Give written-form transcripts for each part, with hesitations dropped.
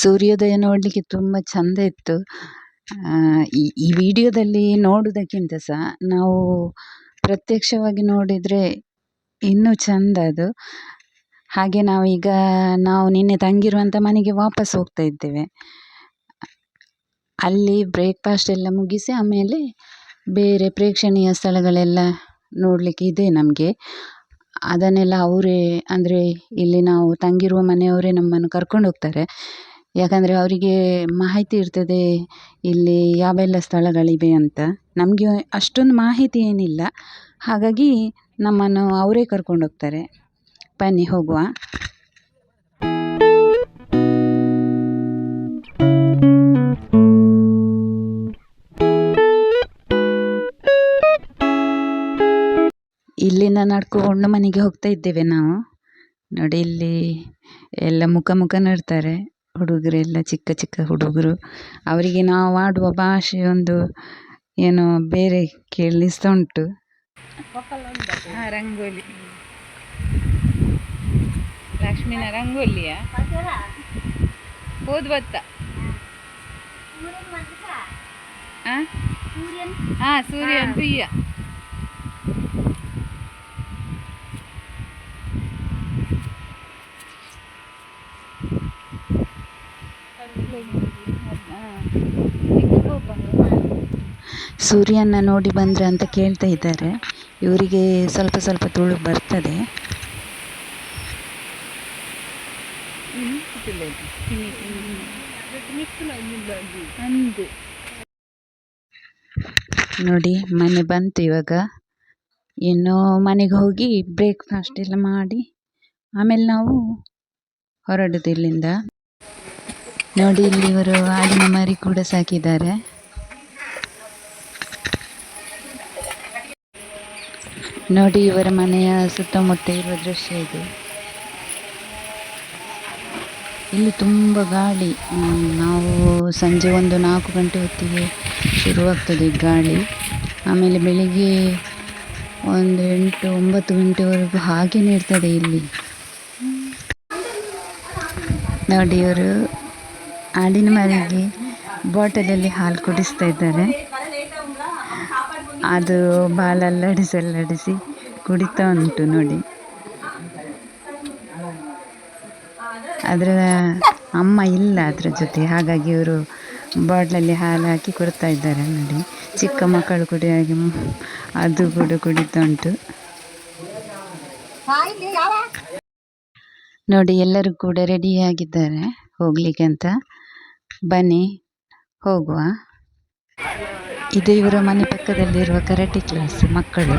ಸೂರ್ಯೋದಯ ನೋಡಲಿಕ್ಕೆ ತುಂಬ ಚಂದ ಇತ್ತು. ಈ ವಿಡಿಯೋದಲ್ಲಿ ನೋಡೋದಕ್ಕಿಂತ ಸಹ ನಾವು ಪ್ರತ್ಯಕ್ಷವಾಗಿ ನೋಡಿದರೆ ಇನ್ನೂ ಚಂದ ಅದು. ಹಾಗೆ ನಾವು ನಿನ್ನೆ ತಂಗಿರುವಂಥ ಮನೆಗೆ ವಾಪಸ್ ಹೋಗ್ತಾ ಇದ್ದೇವೆ. ಅಲ್ಲಿ ಬ್ರೇಕ್ಫಾಸ್ಟ್ ಎಲ್ಲ ಮುಗಿಸಿ ಆಮೇಲೆ ಬೇರೆ ಪ್ರೇಕ್ಷಣೀಯ ಸ್ಥಳಗಳೆಲ್ಲ ನೋಡಲಿಕ್ಕೆ ಇದೆ ನಮಗೆ. ಅದನ್ನೆಲ್ಲ ಅವರೇ, ಅಂದರೆ ಇಲ್ಲಿ ನಾವು ತಂಗಿರುವ ಮನೆಯವರೇ ನಮ್ಮನ್ನು ಕರ್ಕೊಂಡು ಹೋಗ್ತಾರೆ. ಯಾಕಂದರೆ ಅವರಿಗೆ ಮಾಹಿತಿ ಇರ್ತದೆ ಇಲ್ಲಿ ಯಾವೆಲ್ಲ ಸ್ಥಳಗಳಿವೆ ಅಂತ. ನಮಗೆ ಅಷ್ಟೊಂದು ಮಾಹಿತಿ ಏನಿಲ್ಲ, ಹಾಗಾಗಿ ನಮ್ಮನ್ನು ಅವರೇ ಕರ್ಕೊಂಡು ಹೋಗ್ತಾರೆ. ಬನ್ನಿ ಹೋಗುವ. ಇಲ್ಲಿಂದ ನಡ್ಕೊಂಡು ಮನೆಗೆ ಹೋಗ್ತಾ ಇದ್ದೇವೆ ನಾವು. ನೋಡಿ, ಇಲ್ಲಿ ಎಲ್ಲ ಮುಖ ನಡ್ತಾರೆ ಹುಡುಗರೆಲ್ಲ, ಚಿಕ್ಕ ಚಿಕ್ಕ ಹುಡುಗರು. ಅವರಿಗೆ ನಾವು ಆಡುವ ಭಾಷೆ ಒಂದು ಏನೋ ಬೇರೆ ಕೇಳಿಸ್ತಾ ಉಂಟು. ರಂಗೋಲಿ, ಲಕ್ಷ್ಮಿನ ರಂಗೋಲಿಯ ಹೋದ್ ಬತ್ತ. ಸೂರ್ಯನ್ ತುಯ್ಯ. ಸೂರ್ಯನ ನೋಡಿ ಬಂದ್ರೆ ಅಂತ ಕೇಳ್ತಾ ಇದ್ದಾರೆ. ಇವರಿಗೆ ಸ್ವಲ್ಪ ಸ್ವಲ್ಪ ತುಳು ಬರ್ತದೆ. ನೋಡಿ, ಮನೆ ಬಂತು ಇವಾಗ. ಇನ್ನು ಮನೆಗೆ ಹೋಗಿ ಬ್ರೇಕ್ಫಾಸ್ಟ್ ಎಲ್ಲ ಮಾಡಿ ಆಮೇಲೆ ನಾವು ಹೊರಡುದು ಇಲ್ಲಿಂದ. ನೋಡಿ, ಇಲ್ಲಿ ಇವರು ಆಡಿನ ಮರಿ ಕೂಡ ಸಾಕಿದ್ದಾರೆ. ನೋಡಿ, ಇವರ ಮನೆಯ ಸುತ್ತಮುತ್ತ ಇರುವ ದೃಶ್ಯ ಇದು. ಇಲ್ಲಿ ತುಂಬ ಗಾಳಿ. ನಾವು ಸಂಜೆ ಒಂದು 4 ಗಂಟೆ ಹೊತ್ತಿಗೆ ಶುರುವಾಗ್ತದೆ ಗಾಳಿ. ಆಮೇಲೆ ಬೆಳಿಗ್ಗೆ ಒಂದು 8-9 ಗಂಟೆವರೆಗೂ ಹಾಗೇನೆ ಇರ್ತದೆ ಇಲ್ಲಿ. ನೋಡಿ, ಇವರು ಆಡಿನ ಮರಿಗೆ ಬಾಟಲಲ್ಲಿ ಹಾಲು ಕುಡಿಸ್ತಾ ಇದ್ದಾರೆ. ಅದು ಬಾಲ ಅಲ್ಲಾಡಿಸಿ ಕುಡಿತಾ ಉಂಟು ನೋಡಿ. ಅದರ ಅಮ್ಮ ಇಲ್ಲ ಅದರ ಜೊತೆ, ಹಾಗಾಗಿ ಇವರು ಬಾಟ್ಲಲ್ಲಿ ಹಾಲು ಹಾಕಿ ಕೊಡ್ತಾ ಇದ್ದಾರೆ. ನೋಡಿ, ಚಿಕ್ಕ ಮಕ್ಕಳು ಕುಡಿಯಾಗಿ ಅದು ಕೂಡ ಕುಡಿತಾ ಉಂಟು. ನೋಡಿ, ಎಲ್ಲರೂ ಕೂಡ ರೆಡಿಯಾಗಿದ್ದಾರೆ ಹೋಗ್ಲಿಕ್ಕೆ ಅಂತ. ಬನ್ನಿ ಹೋಗುವ. ಇದು ಇವರ ಮನೆ ಪಕ್ಕದಲ್ಲಿರುವ ಕರಾಟೆ ಕ್ಲಾಸ್ ಮಕ್ಕಳು.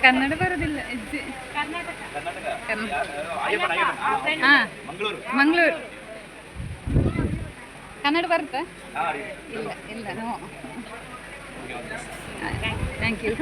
ಕನ್ನಡ ಬರೋದಿಲ್ಲ. ಮಂಗಳೂರು. ಕನ್ನಡ ಬರುತ್ತಾ? ಇಲ್ಲ ನೋ. Thank you.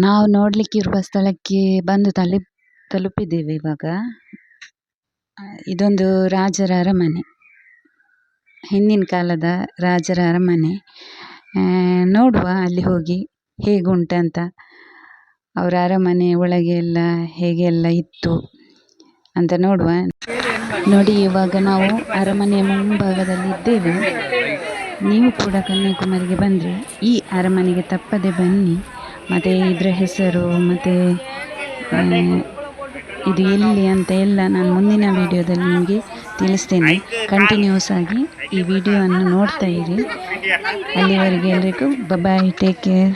ನಾವು ನೋಡಲಿಕ್ಕಿರುವ ಸ್ಥಳಕ್ಕೆ ಬಂದು ತಲುಪಿದ್ದೇವೆ ಇವಾಗ. ಇದೊಂದು ರಾಜರ ಅರಮನೆ, ಹಿಂದಿನ ಕಾಲದ ರಾಜರ ಅರಮನೆ. ನೋಡುವ ಅಲ್ಲಿ ಹೋಗಿ ಹೇಗುಂಟಂತ. ಅವರ ಅರಮನೆ ಒಳಗೆ ಎಲ್ಲ ಹೇಗೆ ಎಲ್ಲ ಇತ್ತು ಅಂತ ನೋಡುವ. ನೋಡಿ, ಇವಾಗ ನಾವು ಅರಮನೆಯ ಮುಂಭಾಗದಲ್ಲಿ ಇದ್ದೇವೆ. ನೀವು ಕೂಡ ಕನ್ಯಾಕುಮಾರಿಗೆ ಬಂದರೆ ಈ ಅರಮನೆಗೆ ತಪ್ಪದೆ ಬನ್ನಿ. ಮತ್ತು ಇದರ ಹೆಸರು ಮತ್ತು ಇದು ಎಲ್ಲಿ ಅಂತ ಎಲ್ಲ ನಾನು ಮುಂದಿನ ವಿಡಿಯೋದಲ್ಲಿ ನಿಮಗೆ ತಿಳಿಸ್ತೇನೆ. ಕಂಟಿನ್ಯೂಸ್ ಆಗಿ ಈ ವಿಡಿಯೋವನ್ನು ನೋಡ್ತಾ ಇರಿ. ಅಲ್ಲಿವರೆಗೆ ಎಲ್ರಿಗೂ ಬಾಯ್, ಟೇಕ್ ಕೇರ್.